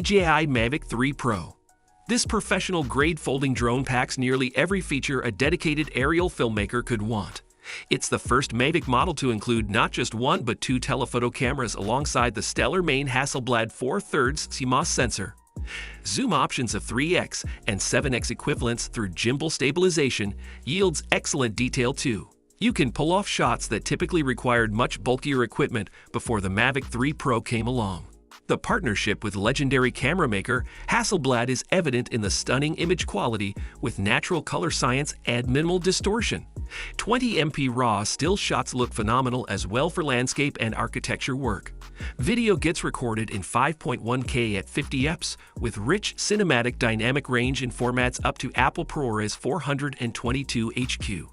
DJI Mavic 3 Pro. This professional-grade folding drone packs nearly every feature a dedicated aerial filmmaker could want. It's the first Mavic model to include not just one but two telephoto cameras alongside the stellar main Hasselblad 4/3 CMOS sensor. Zoom options of 3x and 7x equivalents through gimbal stabilization yields excellent detail too. You can pull off shots that typically required much bulkier equipment before the Mavic 3 Pro came along. The partnership with legendary camera maker Hasselblad is evident in the stunning image quality with natural color science and minimal distortion. 20MP RAW still shots look phenomenal as well for landscape and architecture work. Video gets recorded in 5.1K at 50 fps with rich cinematic dynamic range in formats up to Apple ProRes 422 HQ.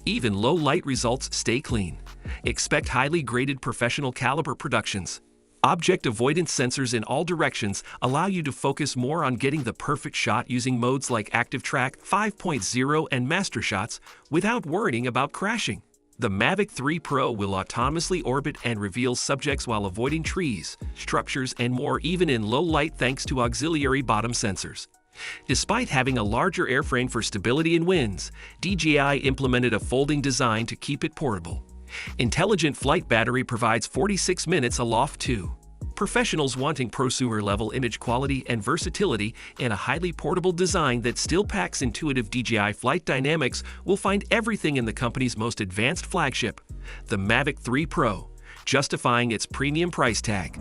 Even low light results stay clean. Expect highly graded professional caliber productions. Object avoidance sensors in all directions allow you to focus more on getting the perfect shot using modes like Active Track 5.0 and Master Shots without worrying about crashing. The Mavic 3 Pro will autonomously orbit and reveal subjects while avoiding trees, structures, and more even in low light thanks to auxiliary bottom sensors. Despite having a larger airframe for stability in winds, DJI implemented a folding design to keep it portable. Intelligent Flight Battery provides 46 minutes aloft too. Professionals wanting prosumer-level image quality and versatility in a highly portable design that still packs intuitive DJI flight dynamics will find everything in the company's most advanced flagship, the Mavic 3 Pro, justifying its premium price tag.